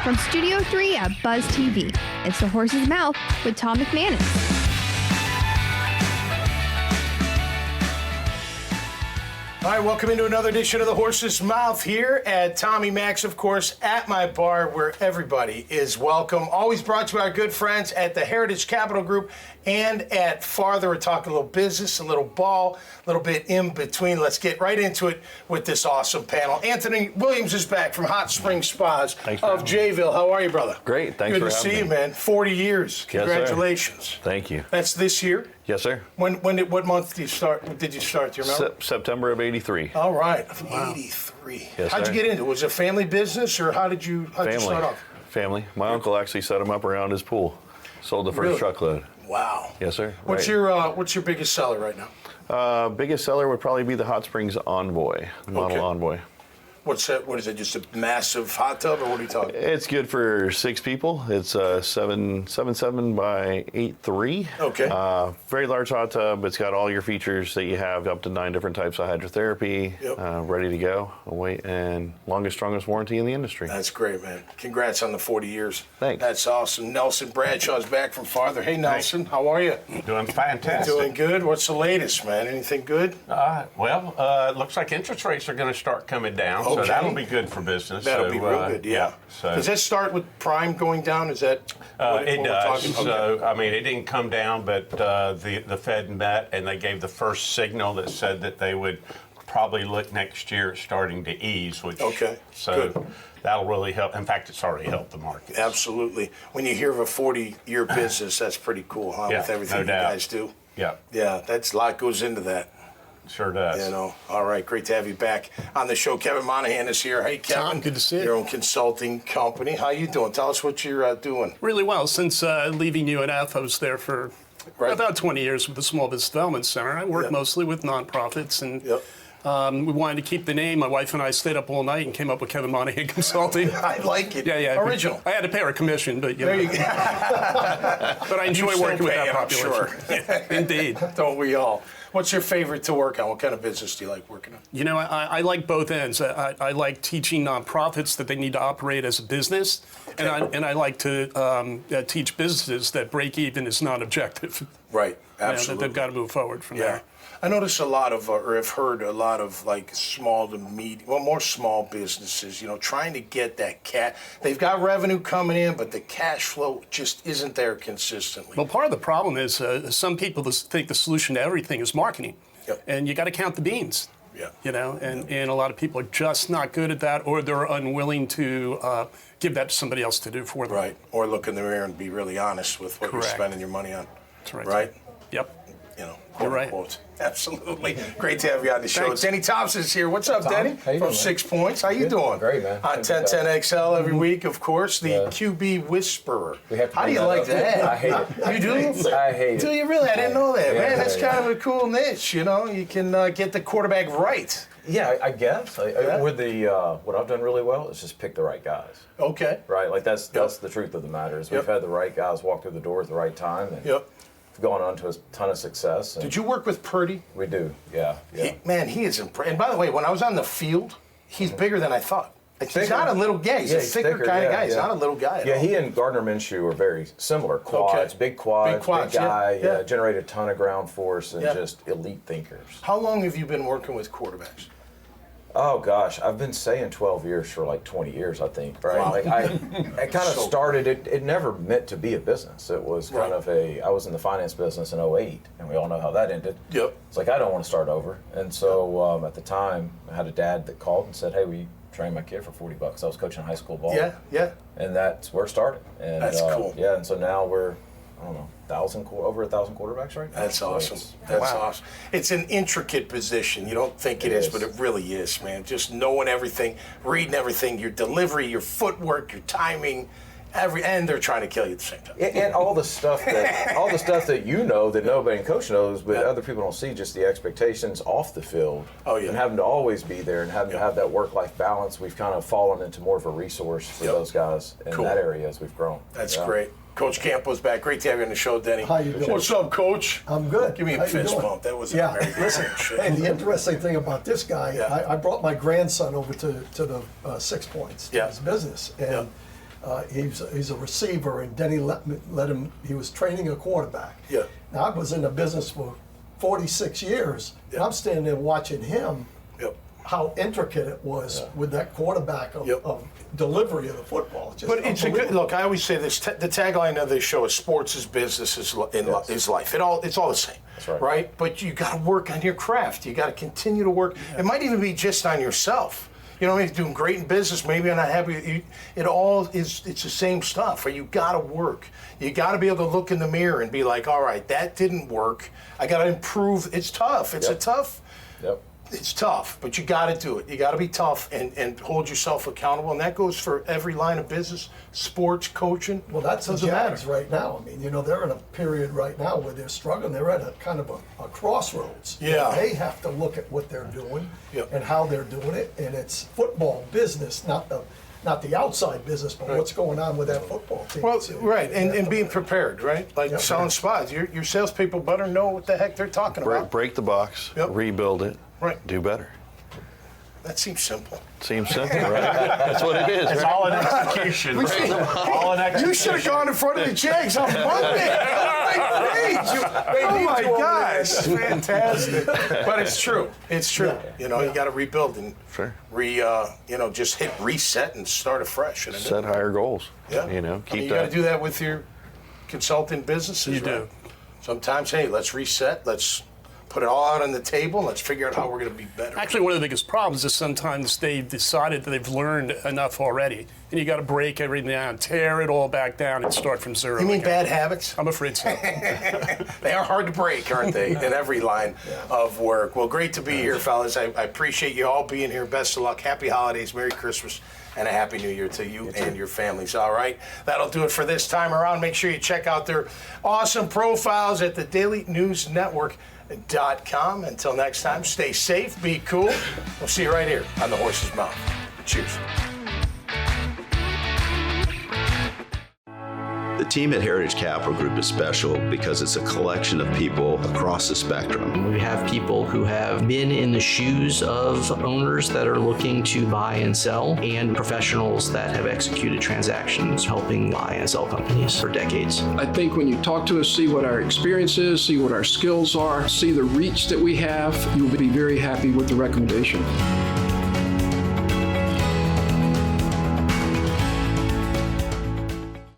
From Studio 3 at Buzz TV, it's The Horse's Mouth with Tom McManus. All right, welcome into another edition of The Horse's Mouth here at Tommy Mac's, of course, at my bar where everybody is welcome. Always brought to you by our good friends at the Heritage Capital Group and at Farther. We're talking a little business, a little ball, a little bit in between. Let's get right into it with this awesome panel. Anthony Williams is back from Hot Spring Spas of Jayville. How are you, brother? Great, thanks for having me. Good to see you, man. 40 years. Congratulations. Yes, thank you. That's this year? Yes, sir. What month did you start? Do you remember? September of '83. All right, 83. Yes, How'd sir. you get into it? Was it a family business, or how'd you start off? Family. My uncle actually set him up around his pool. Sold the first Really? truckload. Wow. Yes, sir. What's your biggest seller right now? Biggest seller would probably be the Hot Springs Envoy, model Envoy. What's that? What is it? Just a massive hot tub, or what are you talking? It's good for 6 people. It's 7.7 by 8.3. Okay. Very large hot tub. It's got all your features that you have, up to 9 different types of hydrotherapy. Yep. Ready to go. And longest, strongest warranty in the industry. That's great, man. Congrats on the 40 years. Thanks. That's awesome. Nelson Bradshaw's back from Farther. Hey, Nelson, how are you? Doing fantastic. Doing good. What's the latest, man? Anything good? It looks like interest rates are going to start coming down, so that'll be good for business. That'll be real good, yeah. So does that start with prime going down? Is that it does. Okay. So, I mean, it didn't come down, but the Fed met, and they gave the first signal that said that they would probably look next year at starting to ease, which good. That'll really help. In fact, it's already helped the market. Absolutely. When you hear of a 40-year business, that's pretty cool, huh? Yeah, with everything no doubt. you guys do. Yeah. Yeah, that's a lot goes into that. Sure does. You know. All right, great to have you back on the show. Kevin Monahan is here. Hey, Kevin. Tom, good to see you. Your own consulting company. How you doing? Tell us what you're doing. Really well. Since leaving UNF, I was there for about 20 years with the Small Business Development Center. I worked mostly with nonprofits, and we wanted to keep the name. My wife and I stayed up all night and came up with Kevin Monahan Consulting. I like it. Yeah. Original. I had to pay her a commission, but There you go. but I enjoy working with that population. I'm sure. Indeed. Don't we all? What's your favorite to work on? What kind of business do you like working on? You know, I like both ends. I like teaching nonprofits that they need to operate as a business, and I like to teach businesses that break even is not objective. Right, absolutely. That they've got to move forward from there. I notice a lot of, or have heard a lot of, like small to medium, more small businesses, trying to get that they've got revenue coming in, but the cash flow just isn't there consistently. Well, part of the problem is some people think the solution to everything is marketing, and you got to count the beans. And a lot of people are just not good at that, or they're unwilling to give that to somebody else to do for them. Right, or look in the mirror and be really honest with what you're spending your money on. That's right. Right? Yep. You're right. Quote. Absolutely. Great to have you on the show. Denny Thompson is here. What's up, Tom, Denny? How you From doing, 6 Points. How you doing? Great, man. On 1010XL every week, of course. The QB Whisperer. How do you like that? I hate it. You do? I hate it. Do you really? I didn't know that. Yeah, Man, that's kind of a cool niche, You can get the quarterback right. Yeah, I guess. With the what I've done really well is just pick the right guys. Okay. Right? Like that's the truth of the matter is we've had the right guys walk through the door at the right time. And gone on to a ton of success. Did you work with Purdy? We do, yeah. He is impressive. And by the way, when I was on the field, he's bigger than I thought. He's not a little guy. He's a thicker kind of guy. He's not a little guy at all. He and Gardner Minshew are very similar. Quads, big quads, big guy, generate a ton of ground force and just elite thinkers. How long have you been working with quarterbacks? Oh gosh, I've been saying 12 years for like 20 years, I think. Right? Wow. Like I kind of started it. It never meant to be a business. It was kind of I was in the finance business in '08, and we all know how that ended. Yep. It's like I don't want to start over, and so at the time I had a dad that called and said, "Hey, will you train my kid for $40?" I was coaching high school ball. Yeah. And that's where it started. And that's cool. Yeah, and so now we're over 1,000 quarterbacks right now. That's awesome. That's awesome. It's an intricate position. You don't think it is, but it really is, man. Just knowing everything, reading everything, your delivery, your footwork, your timing, and they're trying to kill you at the same time. And all the stuff that you know that nobody in coach knows, but other people don't see, just the expectations off the field. And having to always be there and having to have that work-life balance. We've kind of fallen into more of a resource for those guys in that area as we've grown. That's great. Coach Campos back. Great to have you on the show, Denny. How you doing? What's up, Coach? I'm good. Give me a fist bump. That was very listen. Hey, the interesting thing about this guy, I brought my grandson over to the 6 Points, his business, and He's a receiver, and Denny let him. He was training a quarterback. Yeah. Now I was in the business for 46 years, and I'm standing there watching him. Yep. How intricate it was with that quarterback of delivery of the football. But it's a good look. I always say this: the tagline of this show is "Sports is business, is life." It's all the same, that's right. But you got to work on your craft. You got to continue to work. It might even be just on yourself. You know, maybe doing great in business, maybe I'm not happy. It's the same stuff. Or you got to work. You got to be able to look in the mirror and be like, all right, that didn't work. I got to improve. It's tough. It's It's tough, but you got to do it. You got to be tough and hold yourself accountable, and that goes for every line of business, sports, coaching. Well, that's the Jags right now. I mean, they're in a period right now where they're struggling. They're at a kind of a crossroads. Yeah. They have to look at what they're doing and how they're doing it, and it's football business, not the outside business, but what's going on with that football team. Well, right, and being prepared, right? Like selling spots. Your salespeople better know what the heck they're talking about. Break the box, rebuild it, do better. That seems simple. Seems simple, right? That's what it is. It's all in execution. All in execution. You should have gone in front of the Jags on Monday. Oh my gosh, fantastic! But it's true. It's true. You got to rebuild and just hit reset and start afresh. Set higher goals. Yeah. Keep you got to do that with your consulting businesses. You do. Sometimes, hey, let's reset. Let's put it all out on the table. Let's figure out how we're going to be better. Actually, one of the biggest problems is sometimes they've decided that they've learned enough already, and you got to break everything down, tear it all back down, and start from zero. You mean bad habits? I'm afraid so. They are hard to break, aren't they, in every line of work. Well, great to be here, fellas. I appreciate you all being here. Best of luck. Happy holidays. Merry Christmas. And a Happy New Year to you and your families. All right. That'll do it for this time around. Make sure you check out their awesome profiles at the dailynewsnetwork.com. Until next time, stay safe, be cool. We'll see you right here on The Horse's Mouth. Cheers. The team at Heritage Capital Group is special because it's a collection of people across the spectrum. We have people who have been in the shoes of owners that are looking to buy and sell, and professionals that have executed transactions helping buy and sell companies for decades. I think when you talk to us, see what our experience is, see what our skills are, see the reach that we have, you'll be very happy with the recommendation.